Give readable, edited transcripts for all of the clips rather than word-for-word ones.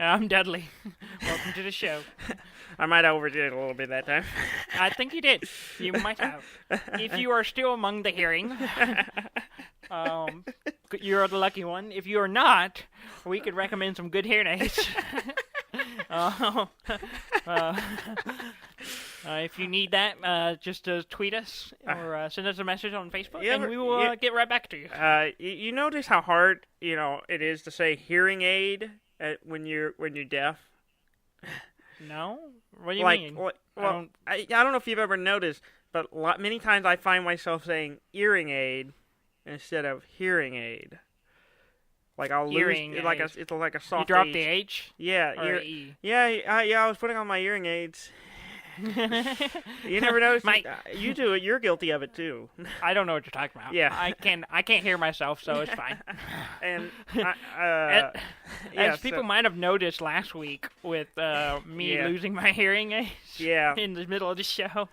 I'm Dudley. Welcome to the show. I might have overdid it a little bit that time. I think you did. You might have. If you are still among the hearing, you're the lucky one. If you are not, we could recommend some good hearing aids. If you need that, just tweet us or send us a message on Facebook, and we will get right back to you. You notice how hard it is to say hearing aid when you're deaf? No? What do you mean? I don't know if you've ever noticed, but many times I find myself saying earring aid instead of hearing aid. Like I'll hearing lose aid. It's like a soft. You drop H. the H. Yeah. Or E. Yeah. I was putting on my hearing aids. You never noticed? You do it. You're guilty of it too. I don't know what you're talking about. Yeah. I can't hear myself, so it's fine. And as people might have noticed last week with me losing my hearing aids in the middle of the show,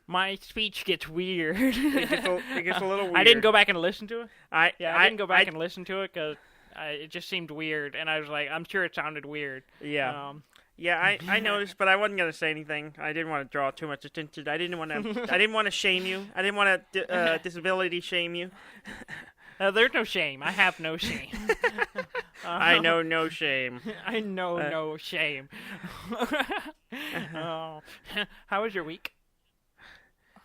my speech gets weird. It gets a little weird. I didn't go back and listen to it. I didn't go back and listen to it because it just seemed weird, and I was like, I'm sure it sounded weird. Yeah. I noticed, but I wasn't gonna say anything. I didn't want to draw too much attention. I didn't want to shame you. I didn't want to disability shame you. There's no shame. I have no shame. I know no shame. I know no shame. How was your week?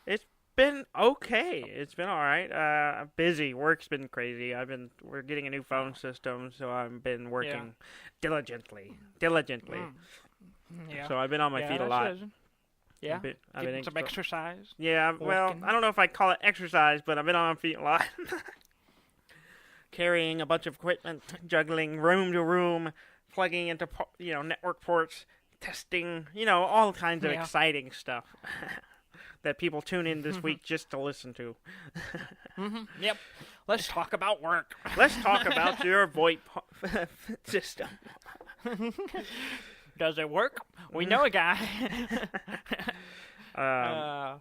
It's been okay. It's been all right. Busy. Work's been crazy. We're getting a new phone system, so I've been working diligently. Yeah. So I've been on my feet a lot. Yeah. Getting some exercise. Yeah. Well, I don't know if I'd call it exercise, but I've been on my feet a lot. Carrying a bunch of equipment, juggling room to room, plugging into network ports, testing, all kinds of exciting stuff. That people tune in this week just to listen to. Yep. Let's talk about work. Let's talk about your VoIP system. Does it work? We know a guy. But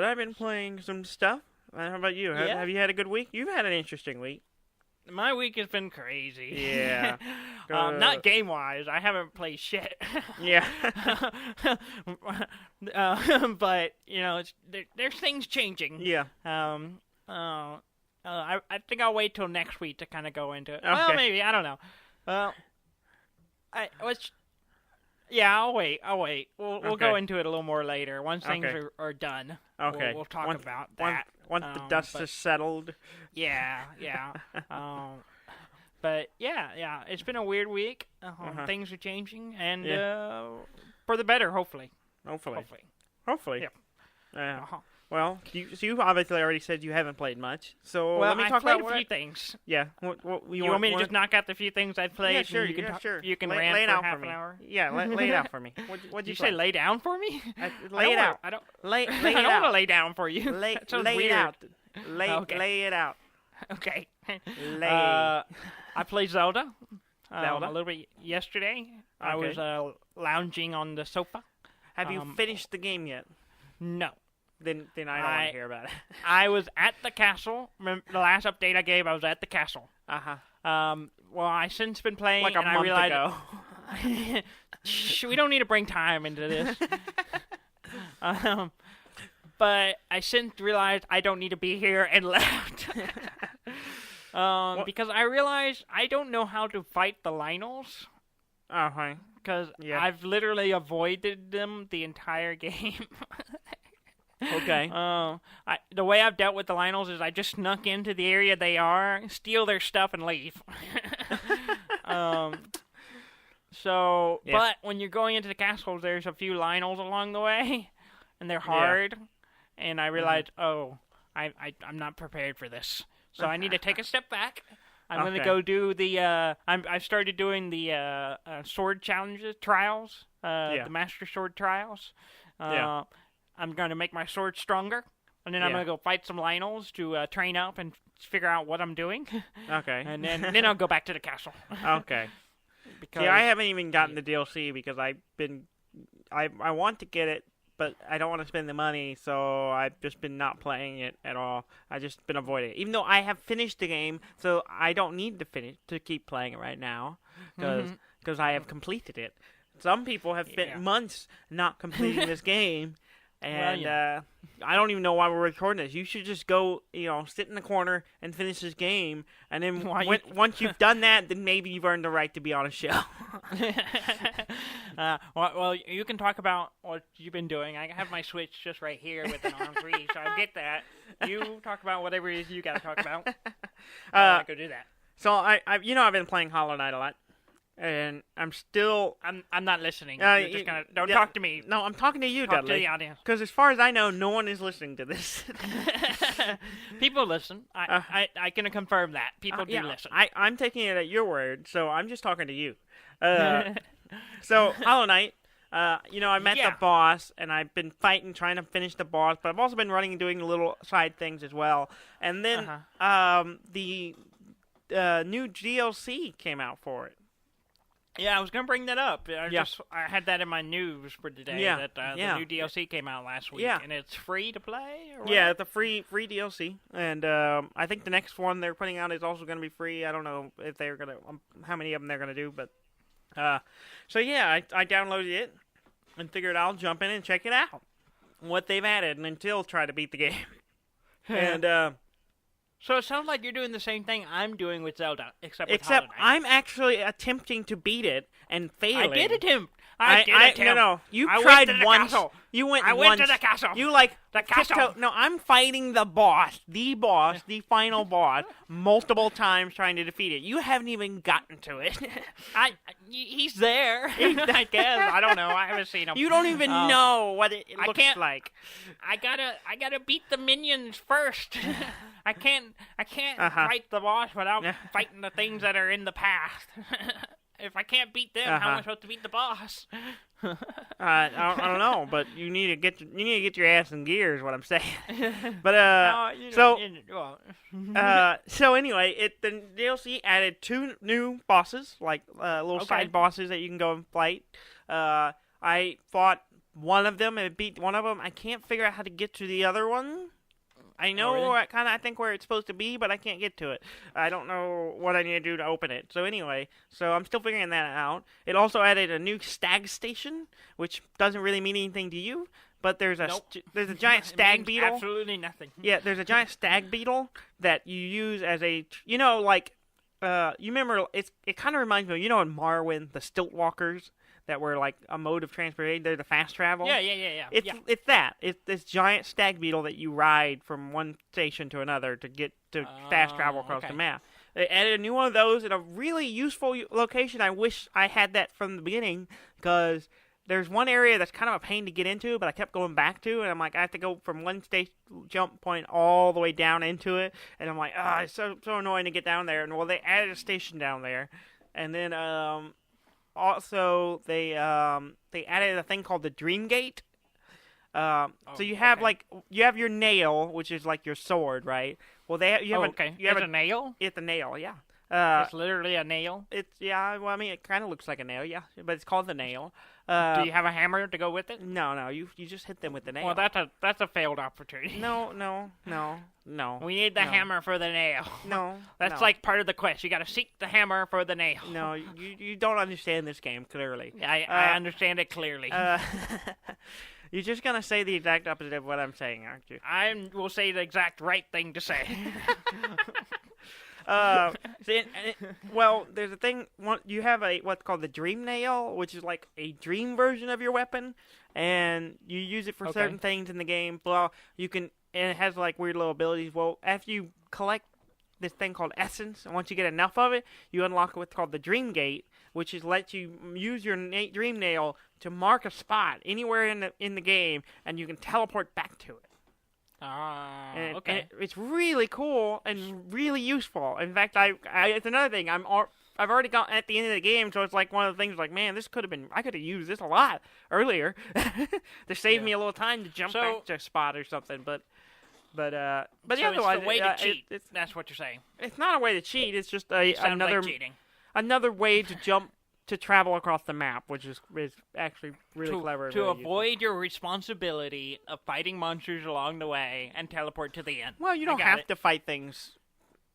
I've been playing some stuff. How about you? Have you had a good week? You've had an interesting week. My week has been crazy. Yeah. Not game-wise. I haven't played shit. Yeah. But, there's things changing. Yeah. I think I'll wait till next week to kind of go into it. Okay. Well, maybe. I don't know. Well, I'll wait. We'll go into it a little more later once things are done. Okay. We'll talk about that. Once the dust is settled. Yeah. But it's been a weird week. Things are changing, and for the better, hopefully. Hopefully. Yeah. Well, you obviously already said you haven't played much, so let me talk about a few things. Yeah. You want me to just knock out the few things I've played? Yeah, sure. You can lay rant it for out half for an me. hour. Yeah, lay it out for me. What'd you play? say lay down for me? Lay it out. I don't. Lay I it don't want to out. lay down for you. That sounds lay weird. it out. Okay. Lay it out. Okay. Lay. I played Zelda. Zelda? A little bit yesterday. Okay. I was lounging on the sofa. Have you finished the game yet? No. Then I don't want to hear about it. I was at the castle. Remember the last update I gave, I was at the castle. Well, I since been playing, like a and month I realized, ago. Shh, we don't need to bring time into this. But I since realized I don't need to be here and left. Because I realized I don't know how to fight the Lynels. Because I've literally avoided them the entire game. Okay. The way I've dealt with the Lynels is I just snuck into the area they are, steal their stuff, and leave. But when you're going into the castles, there's a few Lynels along the way, and they're hard. And I realized, I'm not prepared for this. So I need to take a step back. I'm going to go do the. I started doing the sword challenges trials, the Master Sword trials. I'm going to make my sword stronger, and then I'm going to go fight some Lynels to train up and figure out what I'm doing. Okay. And then I'll go back to the castle. Okay. Because I haven't even gotten the DLC because I want to get it but I don't want to spend the money, so I've just been not playing it at all. I've just been avoiding it, even though I have finished the game, so I don't need to keep playing it right now, because I have completed it. Some people have spent months not completing this game. And I don't even know why we're recording this. You should just go, sit in the corner and finish this game. And then once you've done that, then maybe you've earned the right to be on a show. Well, you can talk about what you've been doing. I have my Switch just right here with an arm free, so I'll get that. You talk about whatever it is you got to talk about. Go do that. So I've been playing Hollow Knight a lot. And I'm not listening. You're just don't talk to me. No, I'm talking to you, Talk Dudley. to the audience. Because as far as I know, no one is listening to this. People listen. I can confirm that. People do listen. I'm taking it at your word, so I'm just talking to you. So, Hollow Knight, I met the boss, and I've been fighting, trying to finish the boss, but I've also been running and doing little side things as well. And then the new DLC came out for it. Yeah, I was going to bring that up. I had that in my news for today, that the new DLC came out last week, and it's free to play? Or what? Yeah, it's a free DLC, and I think the next one they're putting out is also going to be free. I don't know if they're going to, how many of them they're going to do, but, so yeah, I downloaded it, and figured I'll jump in and check it out, what they've added, and until try to beat the game. And, so it sounds like you're doing the same thing I'm doing with Zelda, except Hollow Knight. I'm actually attempting to beat it and failing. I did attempt. I did attempt. No. You tried once. Castle. You went I once. went to the castle. You the castle. No, I'm fighting the final boss, multiple times trying to defeat it. You haven't even gotten to it. He's there. I guess. I don't know. I haven't seen him. You don't even know what it looks like. I gotta beat the minions first. I can't fight the boss without fighting the things that are in the past. If I can't beat them, how am I supposed to beat the boss? I don't know, but you need to get your ass in gear, is what I'm saying. But so anyway, the DLC added 2 new bosses, like little side bosses that you can go and fight. I fought one of them and beat one of them. I can't figure out how to get to the other one. I know I think where it's supposed to be, but I can't get to it. I don't know what I need to do to open it. So anyway, I'm still figuring that out. It also added a new stag station, which doesn't really mean anything to you, but there's a giant stag beetle. Absolutely nothing. Yeah, there's a giant stag beetle that you use as a, you remember, it kind of reminds me of, in Morrowind, the stilt walkers that were like a mode of transportation. They're the fast travel. Yeah. It's that. It's this giant stag beetle that you ride from one station to another to get to fast travel across the map. They added a new one of those in a really useful location. I wish I had that from the beginning, because there's one area that's kind of a pain to get into, but I kept going back to, and I'm like, I have to go from one jump point all the way down into it, and I'm like, it's so annoying to get down there. And well, they added a station down there, and then also, they added a thing called the Dream Gate. So you have you have your nail, which is like your sword, right? Well, you have a nail. It's a nail, yeah. It's literally a nail. Well, I mean, it kind of looks like a nail, yeah, but it's called the nail. Do you have a hammer to go with it? No, you just hit them with the nail. Well, that's a failed opportunity. No. We need the hammer for the nail. No. That's like part of the quest. You got to seek the hammer for the nail. No, you don't understand this game clearly. I understand it clearly. You're just gonna say the exact opposite of what I'm saying, aren't you? I will say the exact right thing to say. Well, there's a thing. You have what's called the Dream Nail, which is like a dream version of your weapon, and you use it for certain things in the game. Well, and it has like weird little abilities. Well, after you collect this thing called Essence, and once you get enough of it, you unlock what's called the Dream Gate, which is lets you use your Dream Nail to mark a spot anywhere in the game, and you can teleport back to it. And it's really cool and really useful. In fact, it's another thing. I've already got at the end of the game, so it's like one of the things like, man, this could have been. I could have used this a lot earlier to save me a little time to jump back to a spot or something. But yeah, it's the way to cheat. That's what you're saying. It's not a way to cheat. It's just another cheating. Another way to jump to travel across the map, which is actually really clever. To avoid your responsibility of fighting monsters along the way and teleport to the end. Well, you don't have to fight things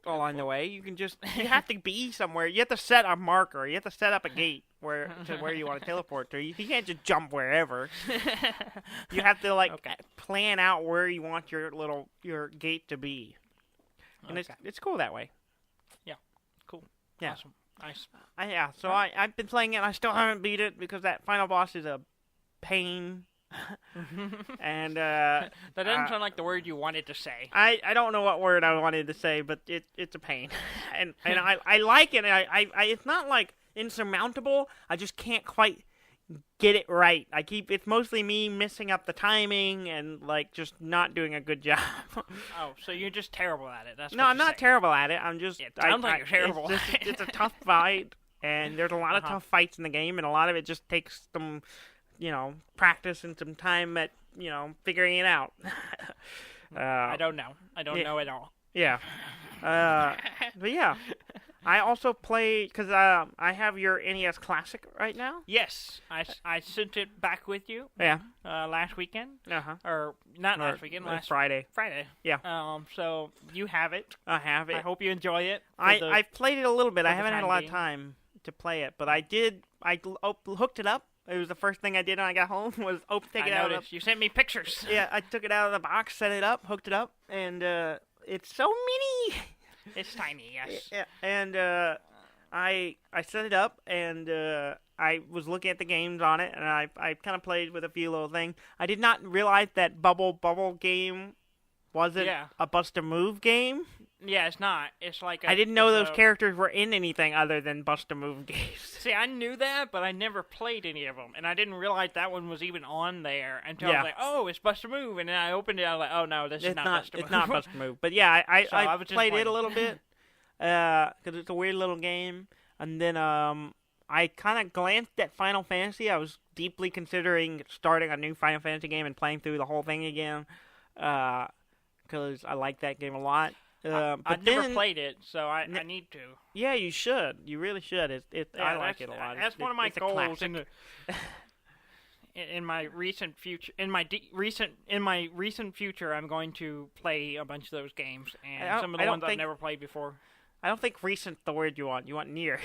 along the way. You can just you have to be somewhere. You have to set a marker. You have to set up a gate where you want to teleport to. You can't just jump wherever. You have to plan out where you want your gate to be. And it's cool that way. Yeah, cool. Yeah. Awesome. Nice. So I've been playing it, and I still haven't beat it because that final boss is a pain. And that doesn't sound like the word you wanted to say. I don't know what word I wanted to say, but it's a pain. and I like it. And I it's not like insurmountable. I just can't quite get it right. It's mostly me messing up the timing and just not doing a good job. Oh, so you're just terrible at it. That's no, I'm not terrible at it. I'm just it sounds like you're terrible. It's a tough fight, and there's a lot of tough fights in the game, and a lot of it just takes some practice and some time at figuring it out. I don't know. I don't know at all. Yeah. But yeah. I also play because I have your NES Classic right now. Yes, I sent it back with you. Yeah. Last weekend. Or not last weekend. Last Friday. Friday. Yeah. So you have it. I have it. I hope you enjoy it. I've played it a little bit. I haven't had a lot of time to play it, but I did. I hooked it up. It was the first thing I did when I got home was take it out. You sent me pictures. Yeah, I took it out of the box, set it up, hooked it up, and it's so mini. It's tiny, yes. Yeah, and I set it up, and I was looking at the games on it, and I kind of played with a few little things. I did not realize that Bubble game wasn't a Bust-A-Move game. Yeah, it's not. It's like I didn't know those characters were in anything other than Bust-A-Move games. See, I knew that, but I never played any of them, and I didn't realize that one was even on there until I was like, "Oh, it's Bust-A-Move," and then I opened it. I was like, "Oh no, this is not Bust-A-Move." It's not Bust-A-Move, but yeah, I was played it a little bit because it's a weird little game, and then I kind of glanced at Final Fantasy. I was deeply considering starting a new Final Fantasy game and playing through the whole thing again because I like that game a lot. I've never played it, so I need to. Yeah, you should. You really should. I like it a lot. That's one of my goals in my recent future. In my recent future, I'm going to play a bunch of those games, and some of the ones I've never played before. I don't think recent's the word you want. You want near.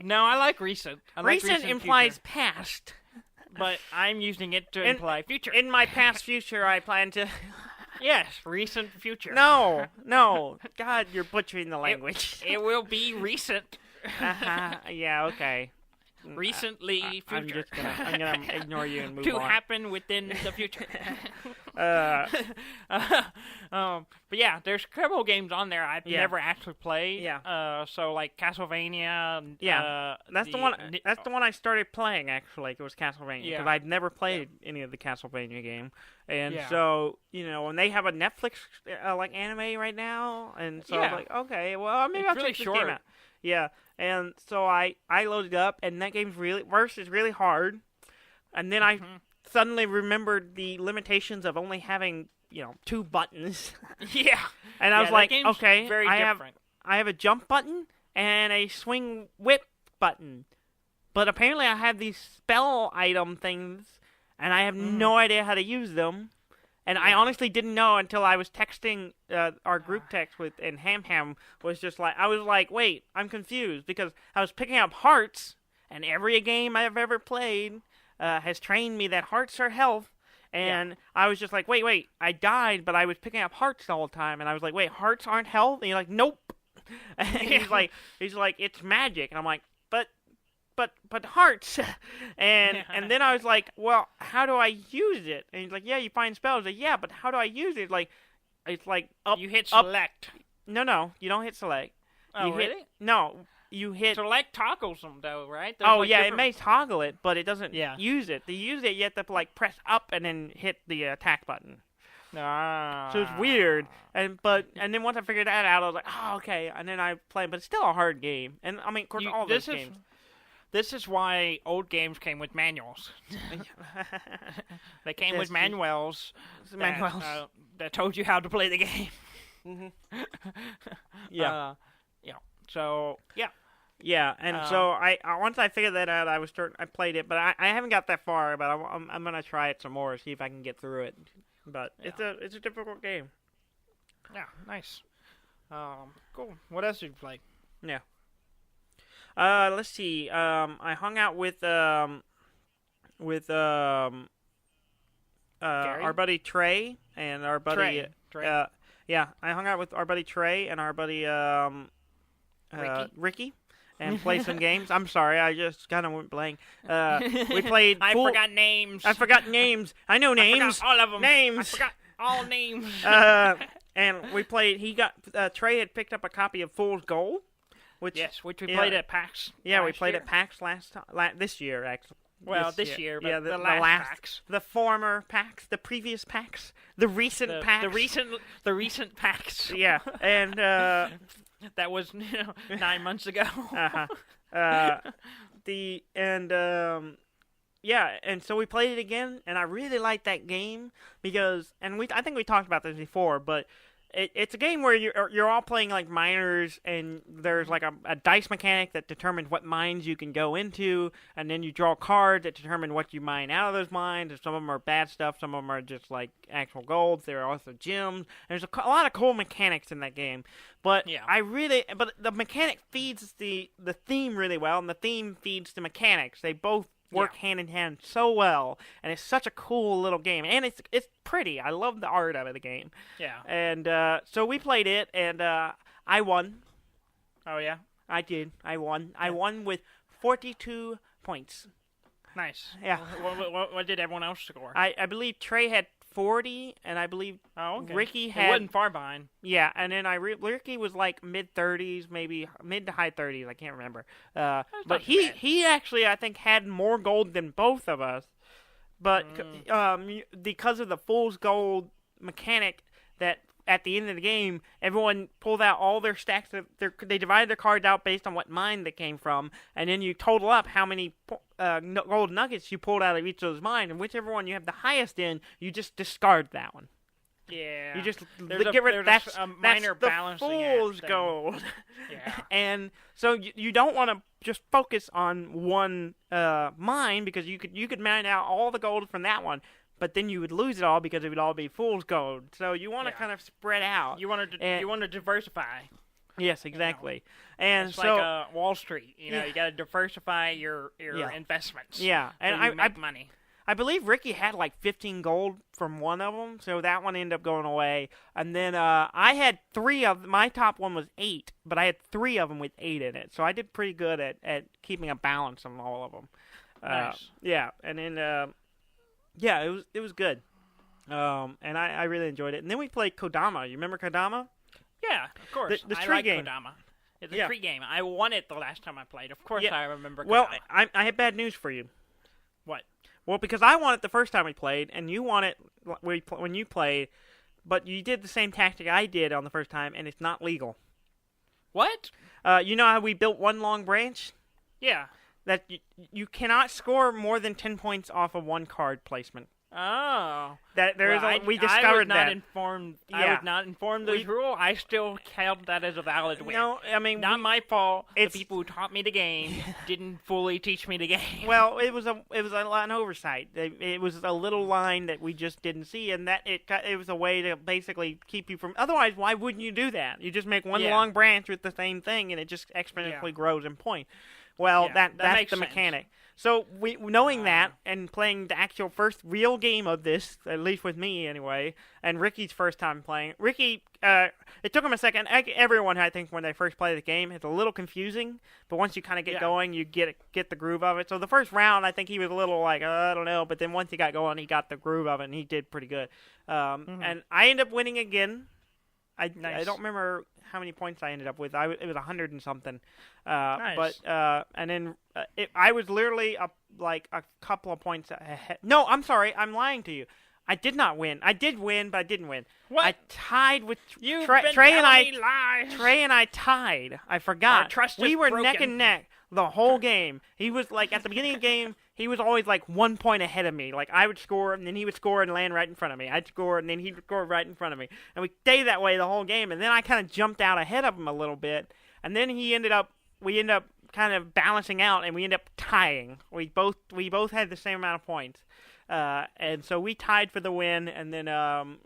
No, I like recent. Recent implies past, but I'm using it to imply future. In my past future, I plan to. Yes, recent future. No. God, you're butchering the language. It will be recent. Yeah, okay. Recently future. I'm gonna ignore you and move to on. happen within the future. But yeah, there's several games on there I've never actually played. Yeah. So like Castlevania. Yeah. That's the one. That's the one I started playing actually. It was Castlevania because I'd never played any of the Castlevania game, and so when they have a Netflix anime right now, and so I was like, okay, well maybe I'll check this game out. Yeah. And so I loaded up, and that game's is really hard. And then I suddenly remembered the limitations of only having, 2 buttons. Yeah. And I was like, okay, very different. I have a jump button and a swing whip button. But apparently I have these spell item things, and I have no idea how to use them. And I honestly didn't know until I was texting our group text and Ham was just like, I was like, wait, I'm confused because I was picking up hearts, and every game I've ever played has trained me that hearts are health, and I was just like, wait, I died, but I was picking up hearts the whole time, and I was like, wait, hearts aren't health? And you're like, nope. And he's like, it's magic, and I'm like, but hearts, and then I was like, well, how do I use it? And he's like, yeah, you find spells. I was like, yeah, but how do I use it? It's like up. You hit select. No, you don't hit select. Oh, really? You hit select toggles them though, right? There's it may toggle it, but it doesn't use it. To use it, you have to press up and then hit the attack button. So it's weird, and then once I figured that out, I was like, oh, okay, and then I played, but it's still a hard game, and I mean, of course, all those games. This is why old games came with manuals. They came with manuals that told you how to play the game. Mm-hmm. Yeah. So, yeah. Yeah, and so I once I figured that out, I played it, but I haven't got that far. But I'm gonna try it some more, see if I can get through it. But it's a difficult game. Yeah, nice. Cool. What else did you play? Yeah. Let's see. I hung out with our buddy Trey and our buddy Trey. yeah, I hung out with our buddy Trey and our buddy Ricky and played some games. I'm sorry, I just kind of went blank. We played. I forgot names. I forgot names. I know names. I forgot all of them. Names. I forgot all names. And we played. Trey had picked up a copy of Fool's Gold, which we played at PAX. Yeah, we played at PAX this year actually. Well, this year, but yeah, the last PAX. The former PAX, the previous PAX, the recent PAX. The recent PAX. Yeah, and that was 9 months ago. Yeah, and so we played it again, and I really liked that game because, I think we talked about this before, but it's a game where you're all playing like miners, and there's like a dice mechanic that determines what mines you can go into, and then you draw cards that determine what you mine out of those mines. And some of them are bad stuff, some of them are just like actual gold. There are also gems. There's a lot of cool mechanics in that game, but but the mechanic feeds the theme really well, and the theme feeds the mechanics. They both work hand in hand so well, and it's such a cool little game, and it's pretty. I love the art of the game. Yeah. And so we played it, and I won. Oh yeah, I did. I won. I won with 42 points. Nice. Yeah. What did everyone else score? I believe Trey had 40, and I believe Ricky had. He wasn't far behind. Yeah, and then Ricky was like mid-30s, maybe mid to high 30s. I can't remember. But he actually, I think, had more gold than both of us. But because of the Fool's Gold mechanic, that at the end of the game, everyone pulled out all their stacks. They divided their cards out based on what mine they came from, and then you total up how many gold nuggets you pulled out of each of those mines, and whichever one you have the highest in, you just discard that one. Yeah. You just get rid of that. A minor that's balancing the act Fool's thing. Gold. Yeah. And so you don't want to just focus on one mine, because you could mine out all the gold from that one, but then you would lose it all because it would all be Fool's Gold. So you want to kind of spread out. You want to diversify. Yes, exactly. And it's so like Wall Street. You got to diversify your investments. Yeah, and so you make money. I believe Ricky had like 15 gold from one of them, so that one ended up going away. And then I had 3 of them. My top one was 8, but I had 3 of them with 8 in it. So I did pretty good at keeping a balance on all of them. Nice. Yeah, and then it was good. And I really enjoyed it. And then we played Kodama. You remember Kodama? Yeah, of course. The I tree like game. Kodama. It's a tree game. I won it the last time I played. Of course, I remember Kodama. Well, I have bad news for you. What? Well, because I won it the first time we played, and you won it when you played, but you did the same tactic I did on the first time, and it's not legal. What? You know how we built one long branch? Yeah. That you cannot score more than 10 points off of one card placement. Oh. We discovered that. I was not informed of this rule. I still held that as a valid win. No, I mean, not my fault. The people who taught me the game didn't fully teach me the game. Well, it was an oversight. It was a little line that we just didn't see, and that it was a way to basically keep you from. Otherwise, why wouldn't you do that? You just make one long branch with the same thing, and it just exponentially grows in point. Well, that's the mechanic. So knowing that and playing the actual first real game of this, at least with me anyway, and Ricky's first time playing. Ricky, it took him a second. Everyone, I think, when they first play the game, it's a little confusing. But once you kind of get going, you get the groove of it. So the first round, I think he was a little like, I don't know. But then once he got going, he got the groove of it, and he did pretty good. And I ended up winning again. I don't remember how many points I ended up with. It was 100 and something. Nice. But and then I was literally a couple of points ahead. No, I'm sorry. I'm lying to you. I did not win. I did win, but I didn't win. What? I tied with You've Trey been and I. telling me lies. Trey and I tied. I forgot. Our trust we is were broken. neck and neck the whole game. He was like at the beginning of the game. He was always like 1 point ahead of me. Like I would score, and then he would score and land right in front of me. I'd score, and then he'd score right in front of me. And we stayed that way the whole game. And then I kind of jumped out ahead of him a little bit. And then we ended up kind of balancing out, and we ended up tying. We both had the same amount of points, and so we tied for the win. And then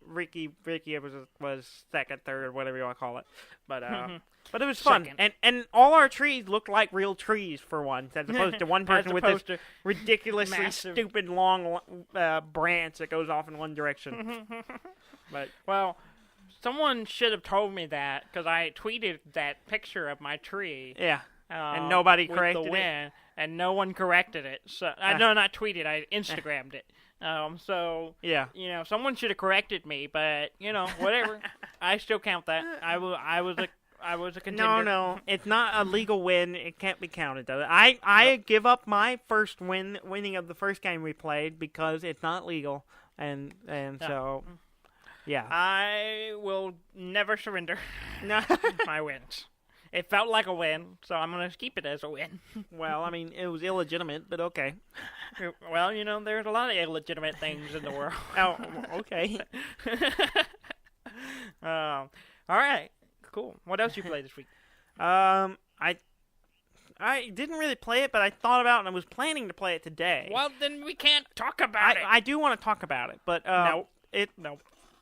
Ricky was second, third, whatever you want to call it. But but it was fun, and all our trees looked like real trees for once, as opposed to one person with this ridiculously stupid long branch that goes off in one direction. But well, someone should have told me that, because I tweeted that picture of my tree. Yeah, and nobody corrected it, and no one corrected it. So no, not tweeted. I Instagrammed it. So yeah, someone should have corrected me, but whatever. I still count that. I was a contender. No, it's not a legal win. It can't be counted, though. I give up my first winning of the first game we played because it's not legal, and so yeah. I will never surrender my wins. It felt like a win, so I'm gonna keep it as a win. Well, I mean, it was illegitimate, but okay. Well, there's a lot of illegitimate things in the world. Oh, okay. All right. Cool. What else you played this week? I didn't really play it, but I thought about it and I was planning to play it today. Well, then we can't talk about it. I do want to talk about it, but no.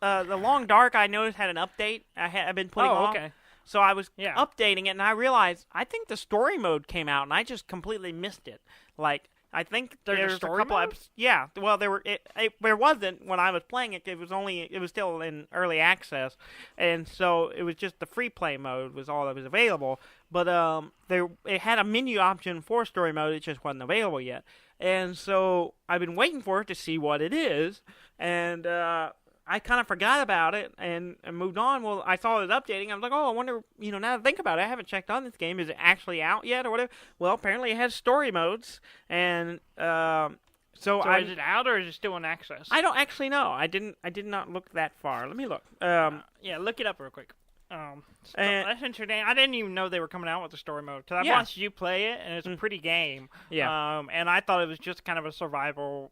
The Long Dark I noticed had an update. I've been putting off. Okay. So I was updating it, and I realized I think the story mode came out, and I just completely missed it. Like, I think there's a couple episodes. Yeah, well, there wasn't when I was playing it. It was still in early access, and so it was just the free play mode was all that was available. But it had a menu option for story mode. It just wasn't available yet, and so I've been waiting for it to see what it is, and I kind of forgot about it and moved on. Well, I saw it was updating. I was like, oh, I wonder, now that I think about it, I haven't checked on this game. Is it actually out yet or whatever? Well, apparently it has story modes. And so is it out or is it still in access? I don't actually know. I did not look that far. Let me look. Yeah, look it up real quick. That's interesting. I didn't even know they were coming out with the story mode. Because I watched you play it, and it's a pretty game. Yeah. And I thought it was just kind of a survival,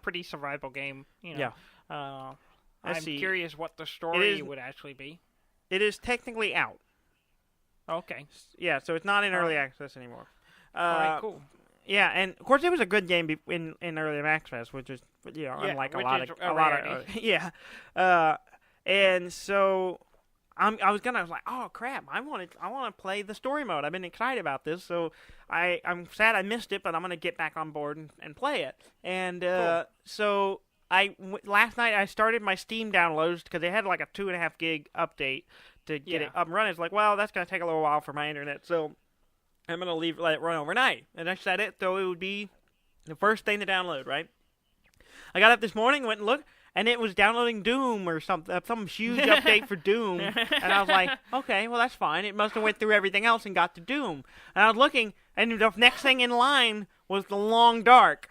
pretty survival game. Yeah. I'm curious what the story would actually be. It is technically out. Okay. Yeah, so it's not in early access anymore. All right, cool. Yeah, and of course it was a good game in early access, which is unlike a lot of yeah. And so I was like, oh crap, I want to play the story mode. I've been excited about this, so I'm sad I missed it, but I'm gonna get back on board and play it. And cool. So. Last night I started my Steam downloads because they had like a 2.5 gig update to get it up and running. It's like, well, that's going to take a little while for my internet, so I'm going to let it run overnight. And I set it so it would be the first thing to download, right? I got up this morning, went and looked, and it was downloading Doom or something, some huge update for Doom. And I was like, okay, well, that's fine. It must have went through everything else and got to Doom. And I was looking, and the next thing in line was The Long Dark.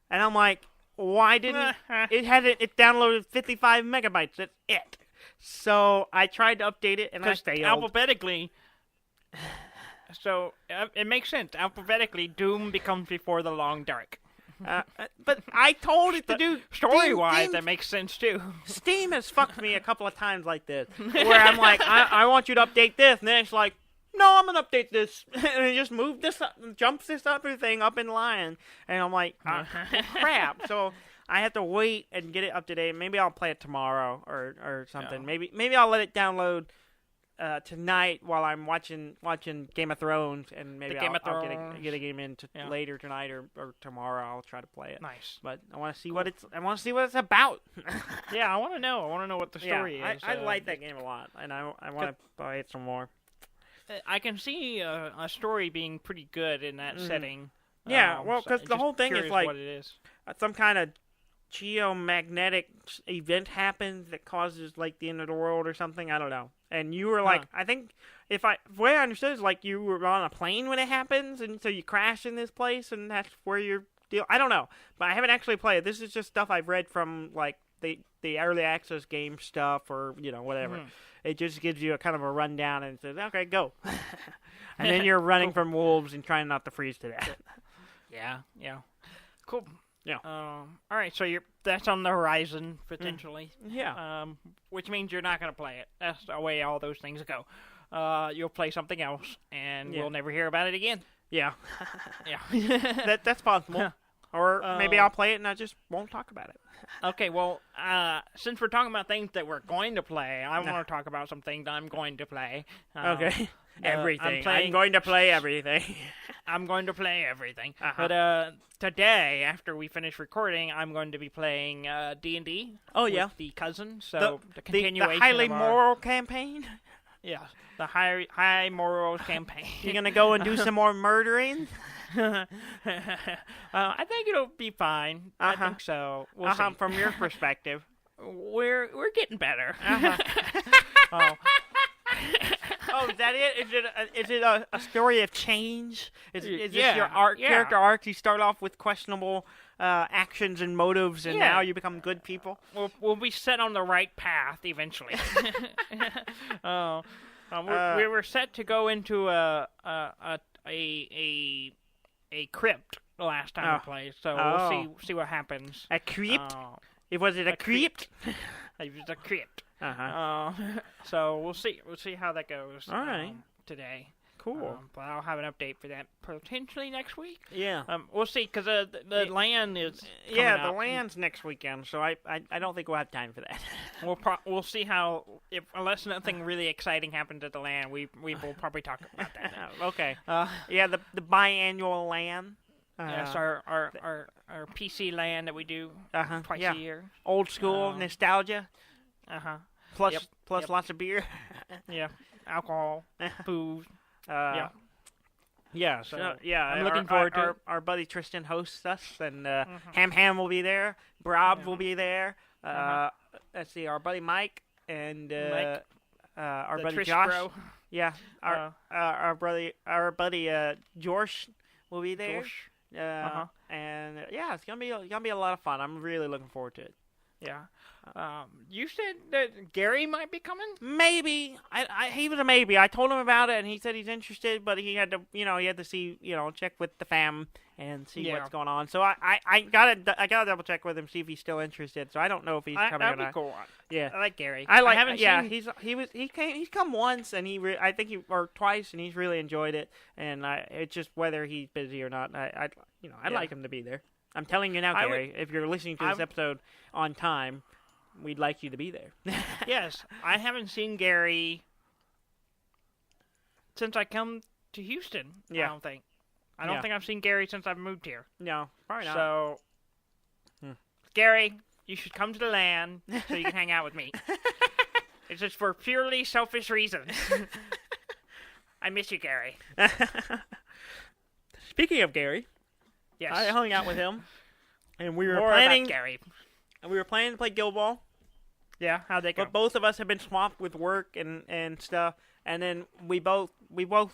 And I'm like, why didn't it downloaded 55 megabytes? That's it. So I tried to update it and I failed. Alphabetically. So it makes sense. Alphabetically, Doom becomes before The Long Dark. But I told it to do story-wise. That makes sense too. Steam has fucked me a couple of times like this, where I'm like, I want you to update this, and then it's like, no, I'm gonna update this, and it just moved this up, jumps this other thing up in line, and I'm like, crap. So I have to wait and get it up to date. Maybe I'll play it tomorrow or something. Yeah. Maybe I'll let it download tonight while I'm watching Game of Thrones, and maybe I'll get a game in later tonight or tomorrow. I'll try to play it. Nice, but I want to see what it's about. Yeah, I want to know. I want to know what the story is. I like that game a lot, and I want to play it some more. I can see a story being pretty good in that setting. Yeah, well, because the whole thing is like what it is. Some kind of geomagnetic event happens that causes like the end of the world or something. I don't know. And you were like, I think the way I understood is like you were on a plane when it happens, and so you crash in this place, and that's where you're. I don't know, but I haven't actually played it. This is just stuff I've read from like the early access game stuff or whatever. It just gives you a kind of a rundown and says, okay, go. And then you're running from wolves and trying not to freeze to death. Yeah. Cool. Yeah. All right, so that's on the horizon, potentially. Yeah. Which means you're not going to play it. That's the way all those things go. You'll play something else, and we'll never hear about it again. Yeah. Yeah. That's possible. Or maybe I'll play it and I just won't talk about it. Okay, well, since we're talking about things that we're going to play, I want to talk about some things I'm going to play. Okay. Everything. I'm going to play everything. I'm going to play everything. Uh-huh. But today, after we finish recording, I'm going to be playing D&D. Oh, yeah. With the cousin. So the continuation the highly of our, moral campaign? Yeah, the high morals campaign. You're going to go and do some more murdering? I think it'll be fine. I think so. We'll see. From your perspective. We're getting better. Oh. Oh, is that it? Is it a story of change? Is this your character arc? You start off with questionable actions and motives, and now you become good people? We'll be set on the right path eventually. We were set to go into a crypt the last time we played, so we'll see what happens. A crypt? Was it a crypt? It was a crypt. So we'll see how that goes. All right. Today. Cool. But I'll have an update for that potentially next week. Yeah. We'll see, because the land is the land's next weekend, so I don't think we'll have time for that. We'll see how, unless nothing really exciting happens at the land, we will probably talk about that. Okay. The biannual land. Yes, our PC land that we do twice a year. Old school nostalgia. Plus lots of beer. Yeah, alcohol, booze. So I'm looking forward to it. Our buddy Tristan hosts us, and Ham will be there. Brob will be there. Let's see, our buddy Mike and our buddy Trish Josh. Bro. Yeah, our buddy George will be there. And it's gonna be a lot of fun. I'm really looking forward to it. Yeah. You said that Gary might be coming? Maybe. He was a maybe. I told him about it, and he said he's interested, but he had to see, check with the fam and see what's going on. So I gotta double check with him, see if he's still interested. So I don't know if he's coming or not. That'd be cool. Yeah, I like Gary. I haven't seen... he's come once, and or twice, and he's really enjoyed it. And it's just whether he's busy or not. I'd like him to be there. I'm telling you now, Gary, if you're listening to this episode on time, we'd like you to be there. Yes, I haven't seen Gary since I come to Houston. Yeah. I don't think I've seen Gary since I've moved here. No, probably not. So, Gary, you should come to the land so you can hang out with me. It's just for purely selfish reasons. I miss you, Gary. Speaking of Gary, yes, I hung out with him, and we were More planning. About Gary. And we were planning to play Guild Ball. Yeah, how'd they go? But both of us have been swamped with work and stuff, and then we both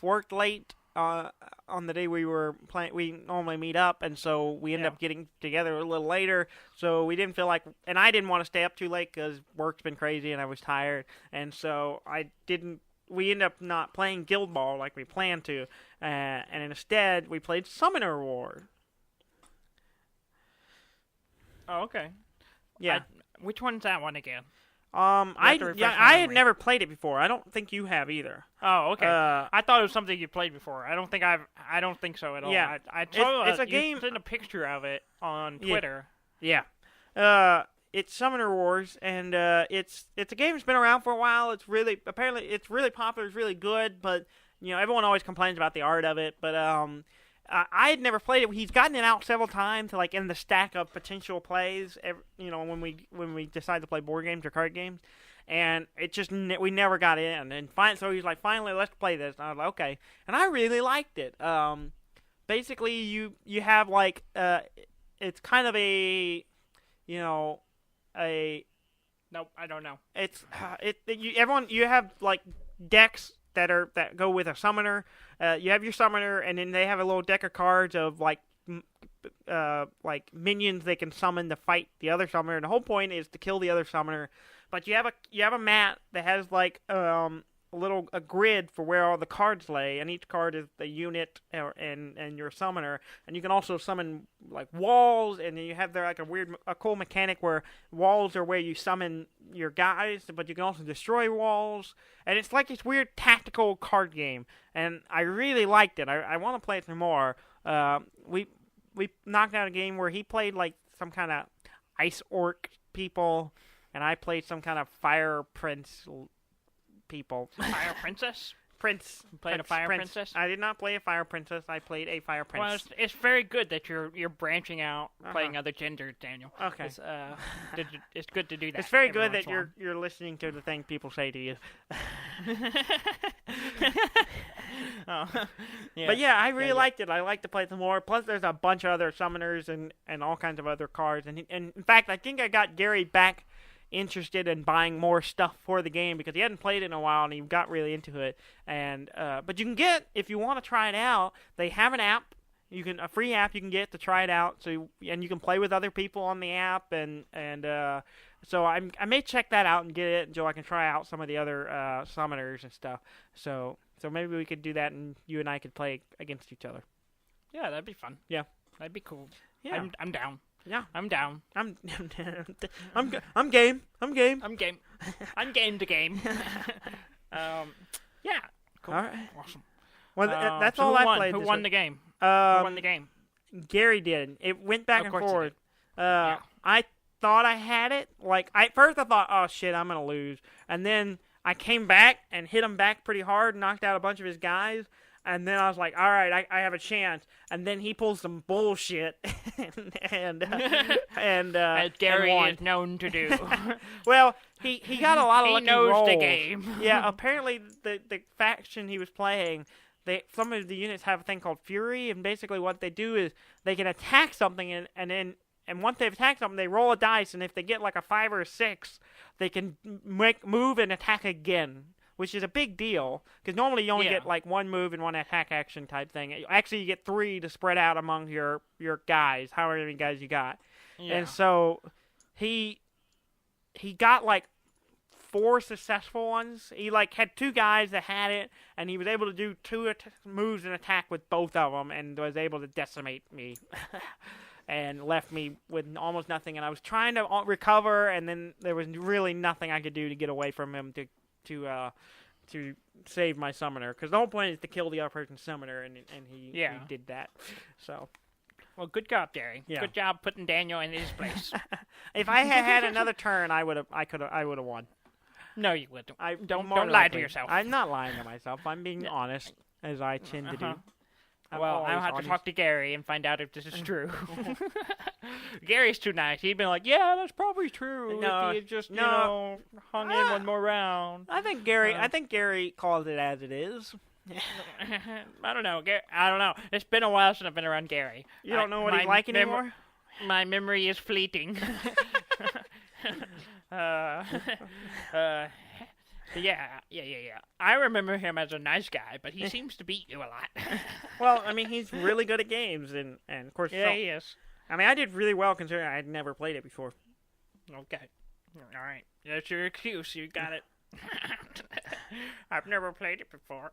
worked late on the day we were playing. We normally meet up, and so we ended up getting together a little later. So we didn't feel like, and I didn't want to stay up too late because work's been crazy and I was tired, and so I didn't. We ended up not playing Guild Ball like we planned to, and instead we played Summoner War. Oh, okay. Yeah. Which one's that one again? I had never played it before. I don't think you have either. Oh, okay. I thought it was something you played before. I don't think so at all. Yeah. I saw it's a game. You sent a picture of it on Twitter. Yeah. It's Summoner Wars, and it's a game that's been around for a while. It's really popular. It's really good, but everyone always complains about the art of it. But I had never played it. He's gotten it out several times, like in the stack of potential plays. When we decide to play board games or card games, and it just we never got in. And so he's like, finally, let's play this. And I was like, okay, and I really liked it. Basically, you have like it's kind of a Nope, I don't know. It's you have like decks that go with a summoner. You have your summoner, and then they have a little deck of cards of like minions they can summon to fight the other summoner. And the whole point is to kill the other summoner. But you have a mat that has like a grid for where all the cards lay, and each card is the unit and your summoner. And you can also summon like walls, and then you have there like a cool mechanic where walls are where you summon your guys, but you can also destroy walls. And it's like this weird tactical card game, and I really liked it. I want to play it some more. We knocked out a game where he played like some kind of ice orc people, and I played some kind of fire prince people. Fire princess? Prince. You played a fire princess? I did not play a fire princess. I played a fire prince. Well, it's very good that you're branching out, playing other genders, Daniel. Okay. It's good to do that. It's very good that you're listening to the things people say to you. Oh, yeah. But yeah, I really liked it. I like to play some more. Plus, there's a bunch of other summoners and all kinds of other cards. And in fact, I think I got Gary back interested in buying more stuff for the game because he hadn't played it in a while and he got really into it. And but you can get, if you want to try it out, they have an app. A free app you can get to try it out. And you can play with other people on the app so I may check that out and get it so I can try out some of the other summoners and stuff. So maybe we could do that and you and I could play against each other. Yeah, that'd be fun. Yeah, that'd be cool. Yeah, I'm down. Yeah, I'm down. I'm game. I'm game. I'm game to game. Yeah. Cool. All right. Awesome. Well, that's all I played. Who won the game? Who won the game? Gary did. It went back and forth. Yeah. I thought I had it. At first I thought, oh shit, I'm gonna lose, and then I came back and hit him back pretty hard, knocked out a bunch of his guys. And then I was like, all right, I have a chance. And then he pulls some bullshit. As Gary is known to do. Well, he got a lot of lucky rolls. He knows the game. Yeah, apparently the faction he was playing, some of the units have a thing called Fury. And basically what they do is they can attack something and once they've attacked something, they roll a dice. And if they get like a 5 or a 6, they can move and attack again. Which is a big deal, because normally you only get like one move and one attack action type thing. Actually, you get 3 to spread out among your guys, however many guys you got. Yeah. And so he got like 4 successful ones. He like had 2 guys that had it, and he was able to do 2 moves and attack with both of them, and was able to decimate me. And left me with almost nothing. And I was trying to recover, and then there was really nothing I could do to get away from him to save my summoner, because the whole point is to kill the other person's summoner, and he did that. So, well, good job, Gary. Yeah. Good job putting Daniel in his place. If I had another turn, I would have won. No, you wouldn't. Don't lie likely. to yourself. I'm not lying to myself. I'm being honest, as I tend to do. Well, I'll have to talk to Gary and find out if this is true. Gary's too nice. He'd been like, yeah, that's probably true. No, if he had just, hung in one more round. I think Gary calls it as it is. I don't know. I don't know. It's been a while since I've been around Gary. You don't know what he's like anymore? My memory is fleeting. Yeah. I remember him as a nice guy, but he seems to beat you a lot. Well, I mean, he's really good at games, and of course... Yeah, he is. I mean, I did really well considering I had never played it before. Okay. All right. That's your excuse. You got it. I've never played it before.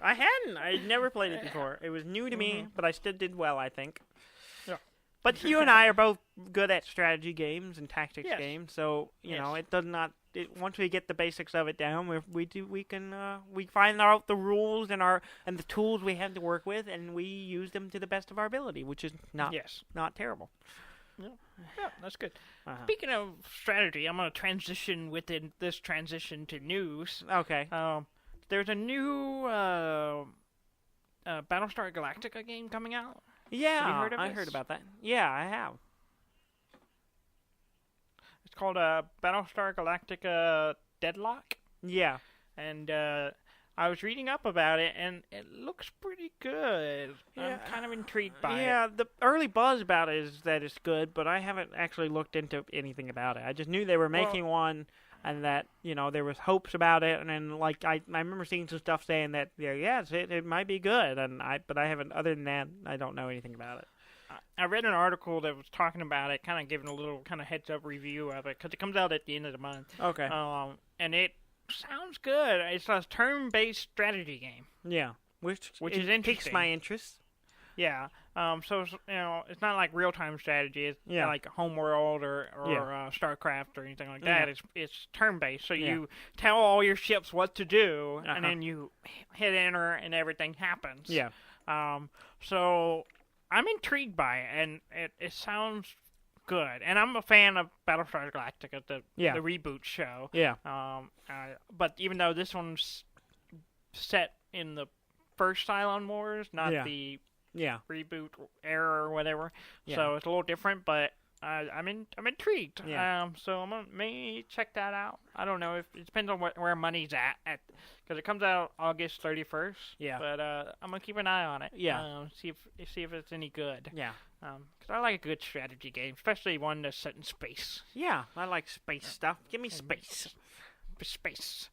I hadn't. I'd never played it before. It was new to me, but I still did well, I think. Yeah. But you and I are both good at strategy games and tactics games, so you know it does not. Once we get the basics of it down, we find out the rules and the tools we have to work with, and we use them to the best of our ability, which is not terrible. Yeah, that's good. Speaking of strategy, I'm going to transition within this transition to news. Okay. There's a new Battlestar Galactica game coming out. Yeah, have you heard of I this? heard about that. Yeah, I have. It's called Battlestar Galactica Deadlock. Yeah. And I was reading up about it, and it looks pretty good. Yeah. I'm kind of intrigued by it. Yeah, the early buzz about it is that it's good, but I haven't actually looked into anything about it. I just knew they were making one, and that there was hopes about it, and then I remember seeing some stuff saying that it might be good, but I haven't. Other than that, I don't know anything about it. I read an article that was talking about it, kind of giving a little kind of heads up review of it, because it comes out at the end of the month. Okay. And it sounds good. It's a turn-based strategy game. Yeah, which is piques interesting. my interest. Yeah. So it's not like real-time strategy. It's not like Homeworld or StarCraft or anything like that. It's turn-based. So you tell all your ships what to do, and then you hit enter, and everything happens. Yeah. So I'm intrigued by it, and it sounds good. And I'm a fan of Battlestar Galactica, the reboot show. Yeah. But even though this one's set in the first Cylon Wars, not the reboot era or whatever, so it's a little different. But I'm intrigued. Yeah. So I'm gonna maybe check that out. I don't know if it depends on where money's at, because it comes out August 31st. Yeah. But I'm gonna keep an eye on it. Yeah. See if it's any good. Yeah. Because I like a good strategy game, especially one that's set in space. Yeah, I like space stuff. Give me space. Space.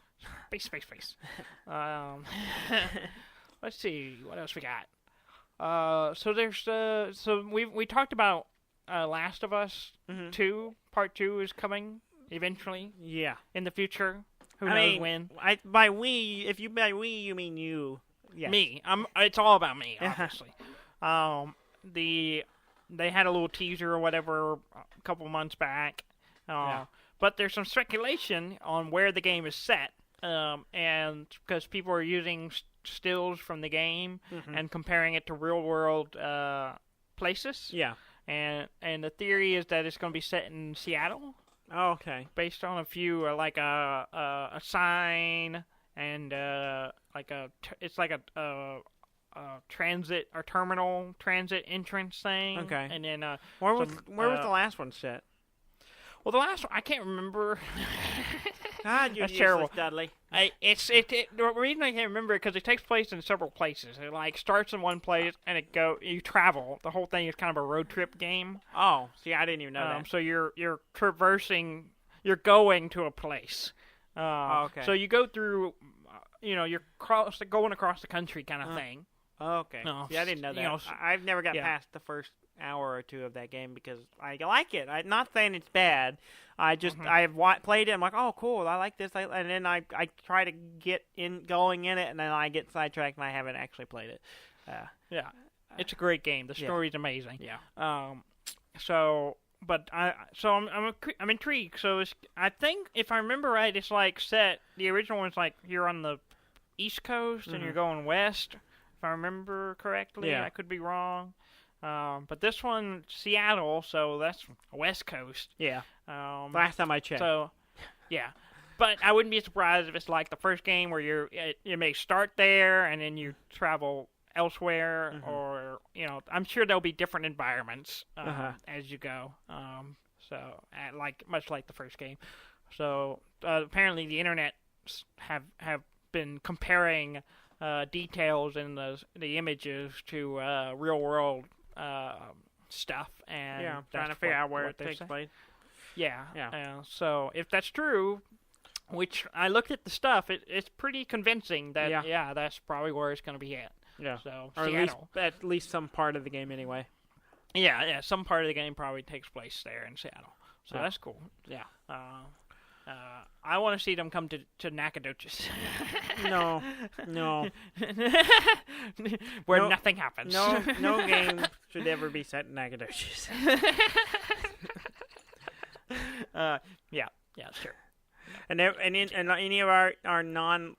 Let's see what else we got. So there's so we talked about Last of Us 2. Part 2 is coming eventually. Yeah. In the future. Who knows when? By we, if you by we, you mean you. Yes. Me. It's all about me, obviously. They had a little teaser or whatever a couple months back. But there's some speculation on where the game is set. And because people are using stills from the game and comparing it to real world places. Yeah. And the theory is that it's going to be set in Seattle. Oh, okay. Based on a few, like a sign and it's like a transit or terminal transit entrance thing. Okay. And then where was the last one set? Well, the last one I can't remember. God, you're That's terrible, Dudley. The reason I can't remember it because it takes place in several places. It like starts in one place and you travel. The whole thing is kind of a road trip game. Oh, see, I didn't even know that. So you're traversing. You're going to a place. Okay. So you go through. You're going across the country kind of thing. Okay. Yeah, I didn't know that. I've never got past the first hour or two of that game because I like it. I'm not saying it's bad. I just I've played it. I'm like, oh, cool. I like this. And then I try to get going in it, and then I get sidetracked, and I haven't actually played it. It's a great game. The story's amazing. Yeah. But I'm intrigued. So I think if I remember right, it's like set. The original one's like you're on the East Coast and you're going west. If I remember correctly, I could be wrong. But this one, Seattle, so that's West Coast. Yeah. Last time I checked. So, yeah. But I wouldn't be surprised if it's like the first game where you may start there and then you travel elsewhere, or I'm sure there'll be different environments as you go. Much like the first game. So apparently the internet have been comparing details in the images to real world stuff, and trying to figure out where it takes place. Yeah. So if that's true, which I looked at the stuff, it's pretty convincing that that's probably where it's going to be at. Yeah. So or Seattle. at least some part of the game anyway. Yeah. Some part of the game probably takes place there in Seattle. So that's cool. Yeah. I want to see them come to Nacogdoches. No. Where nothing happens. No game should ever be set in Nacogdoches. Yeah, sure. And any of our non,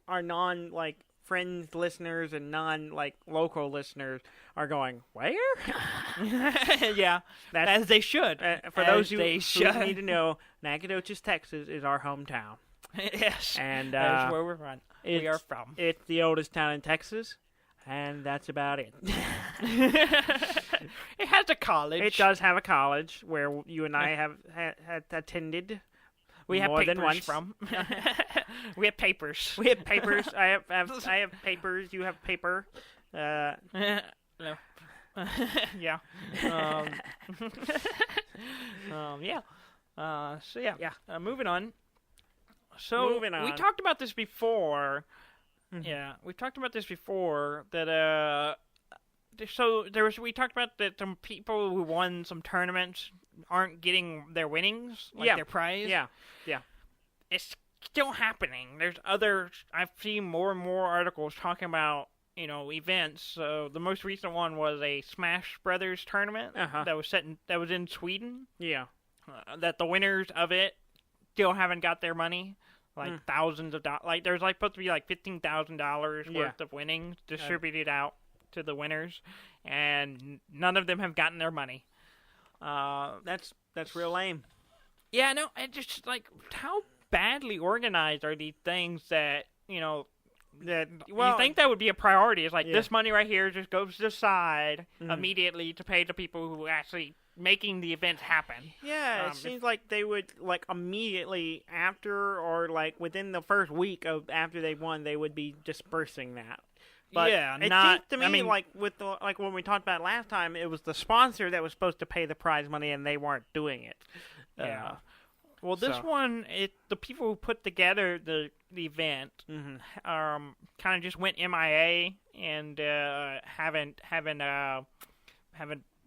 our non like friends listeners and non like local listeners are going, where? Yeah, as they should. For those who need to know, Nacogdoches, Texas is our hometown. Yes, and that's where we're from. We are from. It's the oldest town in Texas, and that's about it. It has a college. It does have a college where you and I have attended. We have more papers than once. From. We have papers. We have papers. I have papers. You have paper. No. Yeah. Moving on. So we talked about this before. Yeah, we talked about this before. That we talked about that some people who won some tournaments aren't getting their winnings, their prize. Yeah. it's still happening. I've seen more and more articles talking about, events. So the most recent one was a Smash Brothers tournament that was in Sweden. Yeah. That the winners of it still haven't got their money. Like thousands of dollars. Like there's like supposed to be like $15,000 worth of winnings distributed out to the winners, and none of them have gotten their money. That's real lame. Yeah, no, it just like how badly organized are these things that you think that would be a priority. It's like this money right here just goes to the side immediately to pay the people who actually making the events happen. Yeah, it seems like they would like immediately after or like within the first week of after they won, they would be dispersing that. But it seems to me like with like when we talked about last time, it was the sponsor that was supposed to pay the prize money and they weren't doing it. Yeah. Well, this one, the people who put together the event, kind of just went MIA and haven't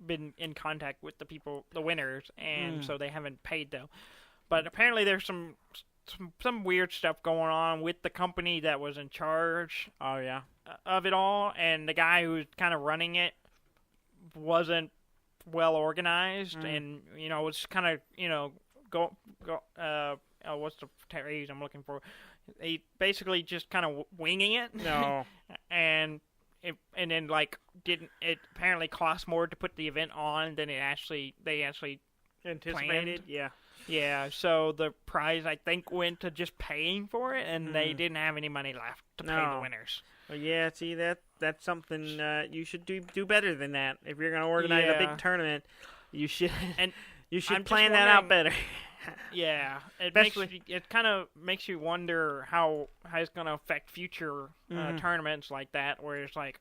been in contact with the winners, and so they haven't paid though. But apparently, there's some weird stuff going on with the company that was in charge. Oh yeah. Of it all, and the guy who's kind of running it wasn't well organized, and was kind of what's the phrase I'm looking for? He basically just kind of winging it. No. and then like didn't it apparently cost more to put the event on than they actually anticipated. Planned. Yeah. So the prize I think went to just paying for it, and they didn't have any money left to pay the winners. Well, yeah, see that's something you should do better than that. If you're going to organize a big tournament, you should plan that out better. Yeah, it kind of makes you wonder how it's going to affect future tournaments like that, where it's like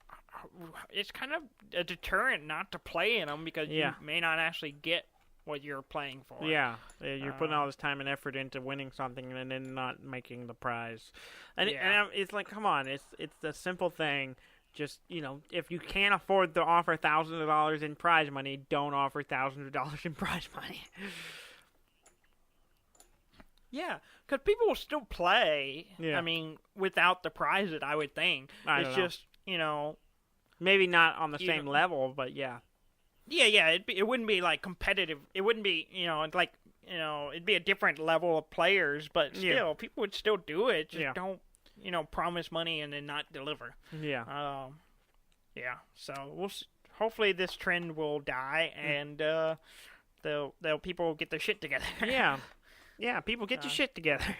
it's kind of a deterrent not to play in them because you may not actually get what you're playing for. Yeah, you're putting all this time and effort into winning something and then not making the prize. And it's like, come on, it's a simple thing. Just, if you can't afford to offer thousands of dollars in prize money, don't offer thousands of dollars in prize money. Yeah, because people will still play. Yeah. I mean, without the prize, I would think. It's just, maybe not on the same level, but yeah. Yeah, it wouldn't be like competitive. It wouldn't be, it'd be a different level of players, but still, people would still do it. Just don't, promise money and then not deliver. Yeah. So hopefully this trend will die and people will get their shit together. Yeah, people get your shit together.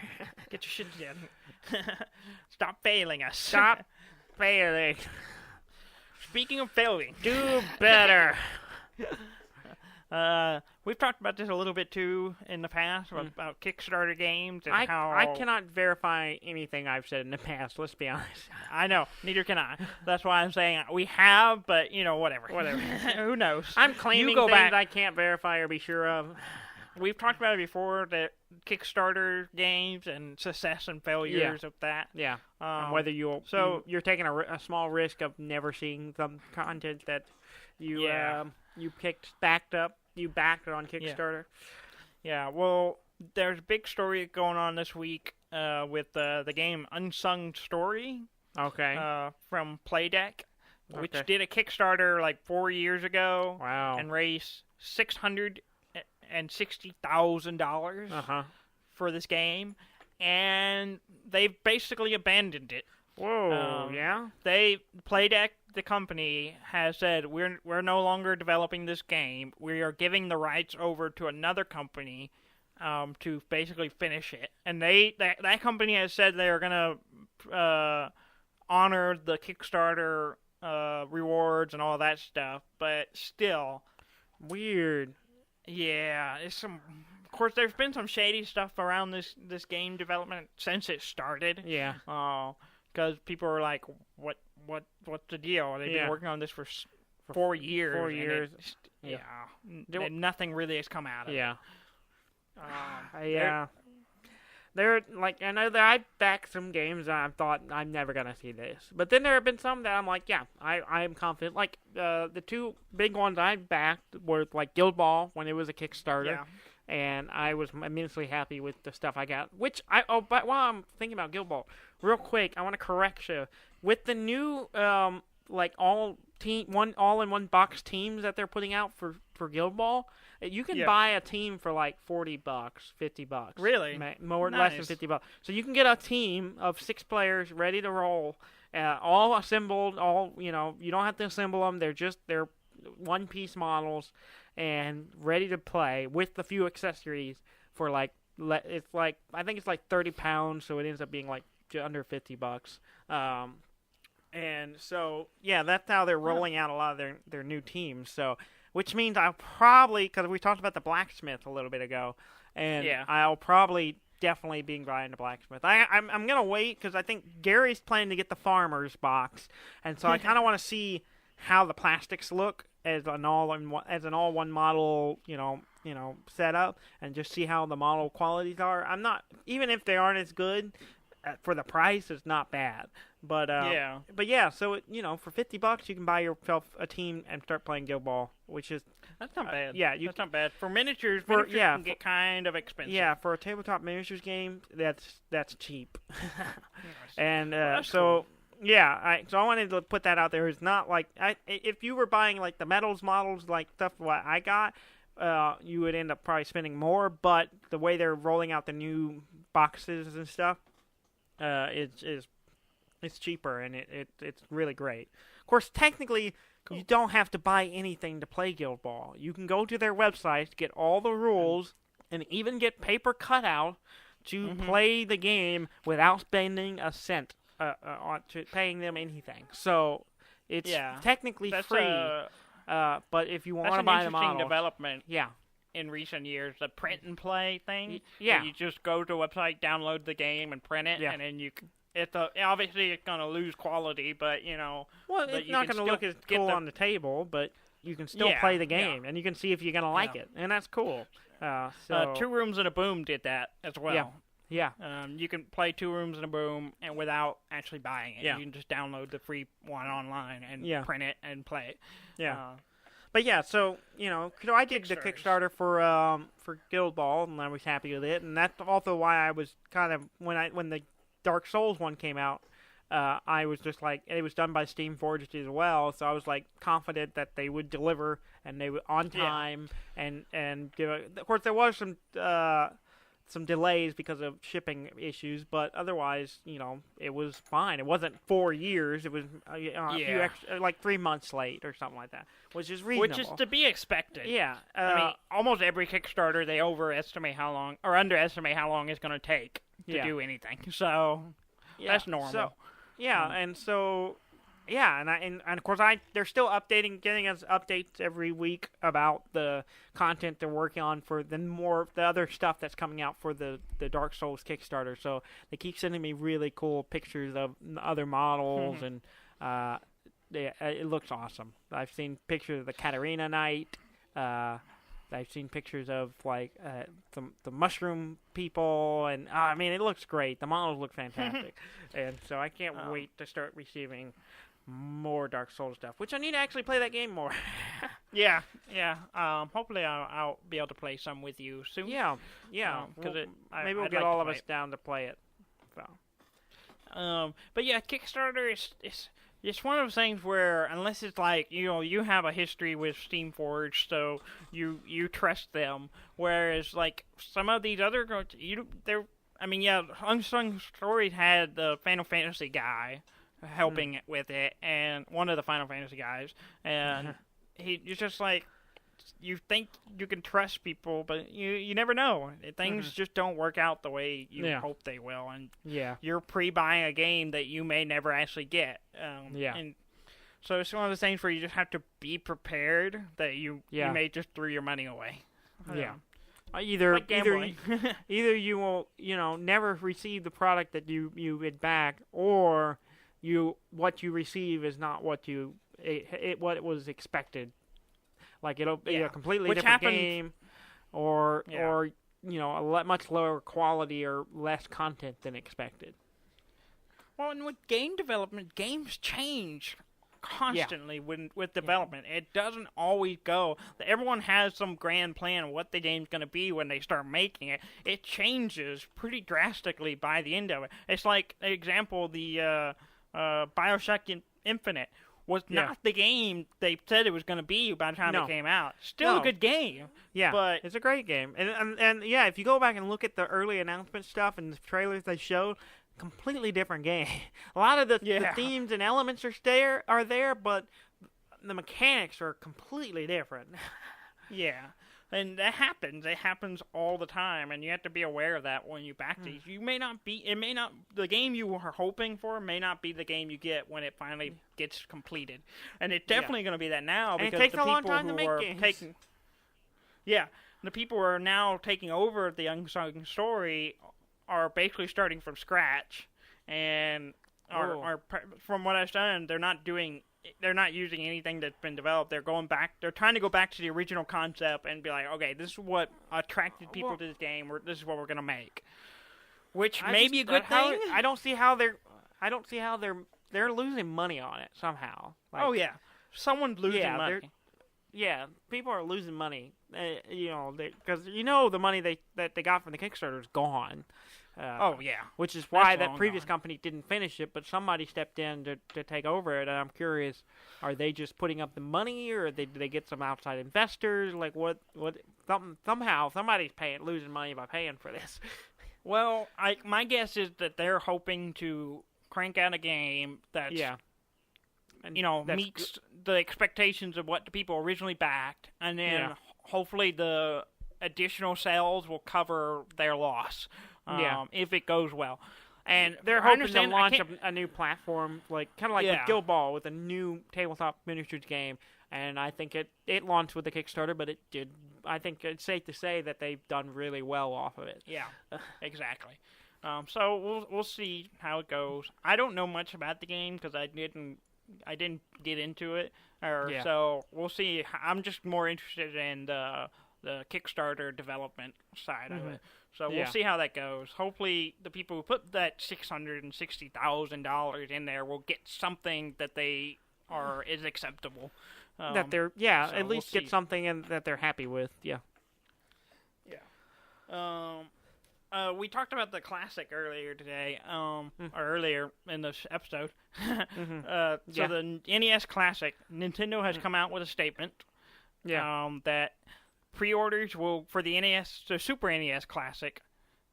Get your shit together. Stop failing us. Stop failing. Speaking of failing, do better. We've talked about this a little bit too in the past about Kickstarter games and how I cannot verify anything I've said in the past. Let's be honest. I know, neither can I. That's why I'm saying we have, but whatever. Who knows? I'm claiming things I can't verify or be sure of. We've talked about it before, that Kickstarter games and success and failures of that. Yeah. Whether you're taking a small risk of never seeing some content that you backed on Kickstarter. Yeah. Well, there's a big story going on this week with the game Unsung Story. Okay. From Playdeck, which did a Kickstarter like 4 years ago. Wow. And raised $660,000 for this game, and they've basically abandoned it. Whoa, yeah? Playdeck, the company, has said, we're no longer developing this game. We are giving the rights over to another company to basically finish it. And that company has said they are going to honor the Kickstarter rewards and all that stuff, but still. Weird. Yeah, of course, there's been some shady stuff around this game development since it started. Yeah. Because people are like, what's the deal? They've been working on this for 4 years. 4 years. And nothing really has come out of it. Yeah. They're like, I know that I backed some games and I thought I'm never gonna see this, but then there have been some that I'm like, I am confident. Like the two big ones I backed were like Guild Ball when it was a Kickstarter, and I was immensely happy with the stuff I got. But while I'm thinking about Guild Ball, real quick, I want to correct you with the new all-in-one box teams that they're putting out for Guild Ball. You can buy a team for like $40, $50. Really? Less than $50. So you can get a team of 6 players ready to roll, all assembled. You don't have to assemble them. They're one-piece models and ready to play with a few accessories for I think it's like £30, so it ends up being like under $50. And so that's how they're rolling out a lot of their new teams. So. Which means I'll probably, because we talked about the blacksmith a little bit ago, and I'll probably definitely be buying the blacksmith. I'm gonna wait because I think Gary's planning to get the farmer's box, and so I kind of want to see how the plastics look as an all-one model, setup, and just see how the model qualities are. I'm not, even if they aren't as good, for the price, it's not bad. But so for $50 you can buy yourself a team and start playing Guild Ball, which is that's not bad. That's not bad for miniatures. Miniatures can get kind of expensive. Yeah, for a tabletop miniatures game, that's cheap. And cool. I wanted to put that out there. It's not like if you were buying like the metals models, like stuff what I got, you would end up probably spending more. But the way they're rolling out the new boxes and stuff, it's cheaper, and it's really great. Of course, technically, you don't have to buy anything to play Guild Ball. You can go to their website, get all the rules, and even get paper cutout to play the game without spending a cent on paying them anything. So it's technically free. But if you want to buy the models, that's an interesting development. In recent years, the print and play thing. You just go to a website, download the game, and print it, and then you. Obviously it's going to lose quality, but it's not going to look as cool on the table, but you can still play the game, and you can see if you're going to like it, and that's cool. Two Rooms and a Boom did that as well. Yeah. You can play Two Rooms and a Boom and without actually buying it. Yeah. You can just download the free one online and print it and play it. Yeah. So I did the Kickstarter for Guild Ball, and I was happy with it, and that's also why I was kind of when the Dark Souls one came out, I was just like, it was done by Steamforged as well, so I was like confident that they would deliver and they would on time and of course there was some delays because of shipping issues, but otherwise it was fine. It wasn't 4 years; it was a few extra, like 3 months late or something like that, which is reasonable. Which is to be expected. Yeah, I mean, almost every Kickstarter they overestimate how long or underestimate how long it's going to take to do anything. So that's normal. So, and of course they're still getting us updates every week about the content they're working on for the other stuff that's coming out for the Dark Souls Kickstarter. So they keep sending me really cool pictures of other models, and it looks awesome. I've seen pictures of the Katarina Knight. I've seen pictures of the mushroom people, and I mean it looks great. The models look fantastic, and so I can't wait to start receiving more Dark Souls stuff. Which I need to actually play that game more. Yeah. Hopefully I'll be able to play some with you soon. Yeah. Maybe we'll get all of us down to play it. So. But yeah, Kickstarter is. It's one of those things where, unless it's like, you have a history with Steamforged, so you trust them, whereas, like, some of these other, Unsung Stories had the Final Fantasy guy helping with it, and one of the Final Fantasy guys, and he's just like, you think you can trust people, but you never know. Things just don't work out the way you hope they will, and you're pre-buying a game that you may never actually get. And so it's one of those things where you just have to be prepared that you may just throw your money away. Either you will never receive the product that you had back, or what you receive is not what it was expected. Like it'll be a completely different game, or a much lower quality or less content than expected. Well, and with game development, games change constantly with development. It doesn't always go. Everyone has some grand plan of what the game's going to be when they start making it. It changes pretty drastically by the end of it. It's like, an example, the Bioshock Infinite was not the game they said it was going to be by the time it came out. Still a good game. Yeah, but it's a great game. And yeah, if you go back and look at the early announcement stuff and the trailers they showed, completely different game. A lot of the themes and elements are there, but the mechanics are completely different. Yeah. And that happens. It happens all the time, and you have to be aware of that when you back these. The game you were hoping for may not be the game you get when it finally gets completed. And it's definitely going to be that now, and because it takes the a long people time to who make are games. the people who are now taking over the unsung story are basically starting from scratch, and are from what I've done, they're not using anything that's been developed. They're trying to go back to the original concept and be like, okay, this is what attracted people to this game, or this is what we're gonna make. Which may be a good thing. I don't see how they're losing money on it somehow. Someone's losing money. Yeah, people are losing money. Because the money that they got from the Kickstarter is gone. Which is why that previous company didn't finish it, but somebody stepped in to take over it. And I'm curious, are they just putting up the money, or did they get some outside investors? Like somehow somebody's losing money by paying for this. Well, my guess is that they're hoping to crank out a game that's meets the expectations of what the people originally backed, and then hopefully the additional sales will cover their loss. If it goes well. And they're hoping to launch a new platform, kind of like with Guild Ball, with a new tabletop miniatures game. And I think it launched with the Kickstarter, but it did. I think it's safe to say that they've done really well off of it. Yeah, exactly. So we'll see how it goes. I don't know much about the game because I didn't get into it. So we'll see. I'm just more interested in the Kickstarter development side of it. So we'll see how that goes. Hopefully, the people who put that $660,000 in there will get something that is acceptable. That they're at least get something that they're happy with. Yeah. Yeah. We talked about the classic earlier today, or earlier in this episode. So the NES Classic, Nintendo has come out with a statement that pre-orders for the NES, the Super NES Classic,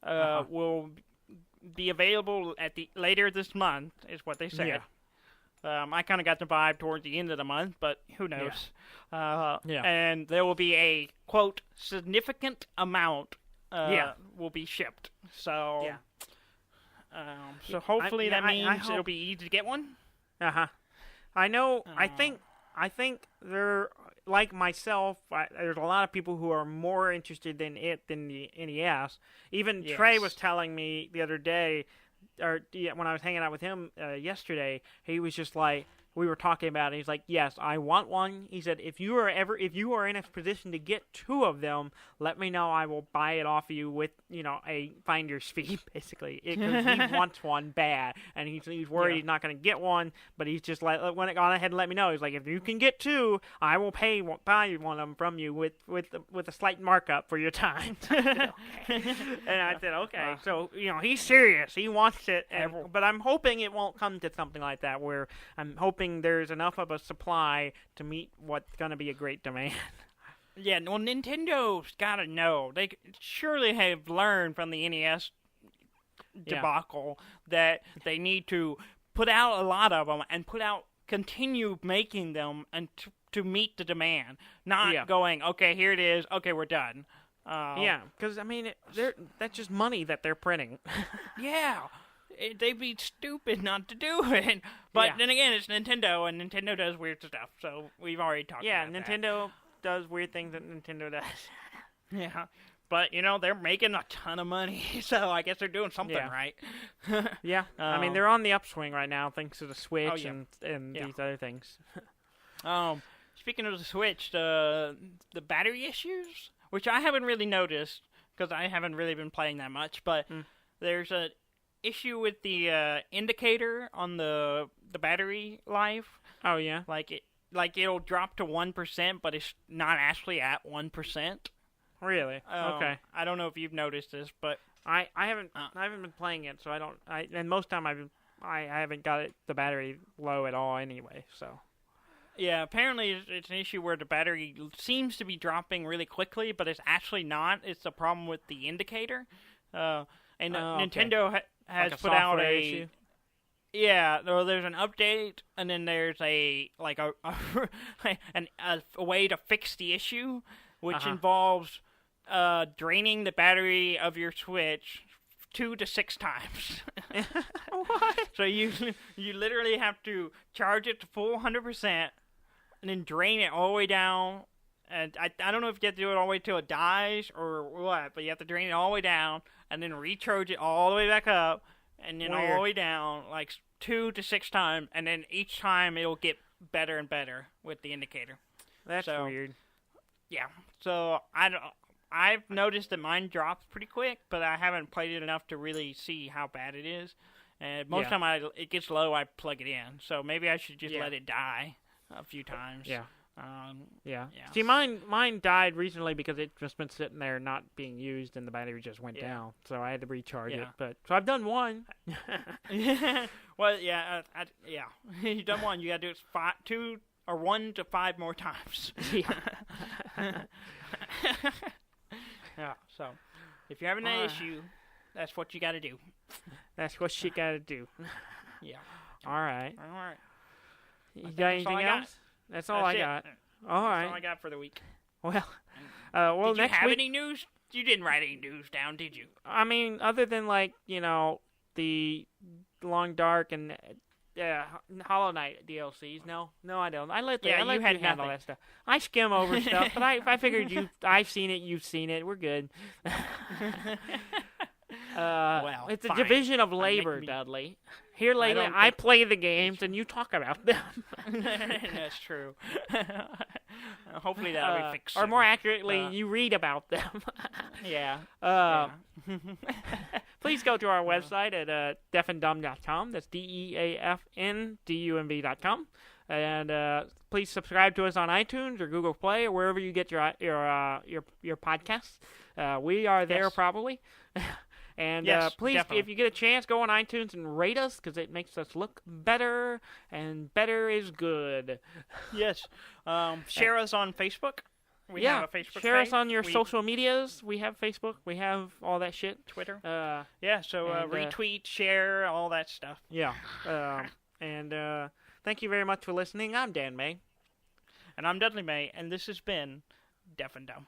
will be available later this month, is what they said. I kind of got the vibe towards the end of the month, but who knows? And there will be a, quote, significant amount will be shipped. So, so hopefully that means it'll be easy to get one. I know. I think they're like myself. There's a lot of people who are more interested in it than the NES. Even Trey was telling me the other day, when I was hanging out with him yesterday, he was just like, we were talking about it. He's like, yes, I want one. He said, if you are in a position to get two of them, let me know. I will buy it off of you with, a finder's fee, basically. Because he wants one bad. And he's worried he's not going to get one, but he's just like, when it gone ahead and let me know. He's like, if you can get two, I will buy one of them from you with a slight markup for your time. And I said, okay. So, he's serious. He wants it. But I'm hoping it won't come to something like that, where I'm hoping there's enough of a supply to meet what's going to be a great demand. Yeah, well, Nintendo's got to know. They surely have learned from the NES debacle that they need to put out a lot of them and continue making them and to meet the demand. Not going, okay, here it is, okay, we're done. Because, that's just money that they're printing. They'd be stupid not to do it. But then again, it's Nintendo, and Nintendo does weird stuff, so we've already talked about that. Yeah, Nintendo does weird things that Nintendo does. Yeah, but, they're making a ton of money, so I guess they're doing something right. They're on the upswing right now, thanks to the Switch and these other things. Speaking of the Switch, the battery issues, which I haven't really noticed, because I haven't really been playing that much, but there's a issue with the indicator on the battery life. Oh yeah. It'll drop to 1%, but it's not actually at 1%. Really? Okay. I don't know if you've noticed this, but I haven't been playing it, so I don't. And most time I haven't got the battery low at all anyway. So. Yeah, apparently it's an issue where the battery seems to be dropping really quickly, but it's actually not. It's a problem with the indicator. Nintendo has put out a issue? Yeah, there's an update, and then there's a way to fix the issue, which involves draining the battery of your Switch 2 to 6 times. What? So you literally have to charge it to full 100%, and then drain it all the way down. And I don't know if you have to do it all the way till it dies or what, but you have to drain it all the way down, and then recharge it all the way back up, and then all the way down, like 2 to 6 times, and then each time it'll get better and better with the indicator. That's weird. Yeah. So I've noticed that mine drops pretty quick, but I haven't played it enough to really see how bad it is. And most time it gets low, I plug it in. So maybe I should just let it die a few times. Yeah. Yeah. See, mine died recently because it just been sitting there not being used, and the battery just went down. So I had to recharge it. But so I've done one. Well, you've done one. You got to do it 1 to 5 more times. Yeah. So if you're having an issue, that's what you got to do. That's what you got to do. Yeah. All right. You That's got anything else? That's all I got. All right. That's all I got for the week. Well, did you next have week, any news? You didn't write any news down, did you? I mean, other than the Long Dark and Hollow Knight DLCs. No, I don't. I let you handle that stuff. I skim over stuff, but I figured I've seen it, you've seen it. We're good. Well, it's a fine. division of labor, Dudley. Here lately, I play the games and you talk about them. That's true. Hopefully that'll be fixed. Or more accurately, you read about them. Yeah. Please go to our website at deafandumb.com. That's DEAFNDUMB.com. And please subscribe to us on iTunes or Google Play or wherever you get your podcasts. We are there probably. And please, definitely. if you get a chance, go on iTunes and rate us because it makes us look better, and better is good. Yes. Share us on Facebook. We have a Facebook share page. Us on your social medias. We have Facebook. We have all that shit. Twitter. And, retweet, share, all that stuff. Yeah. And thank you very much for listening. I'm Dan May. And I'm Dudley May, and this has been Deaf and Dumb.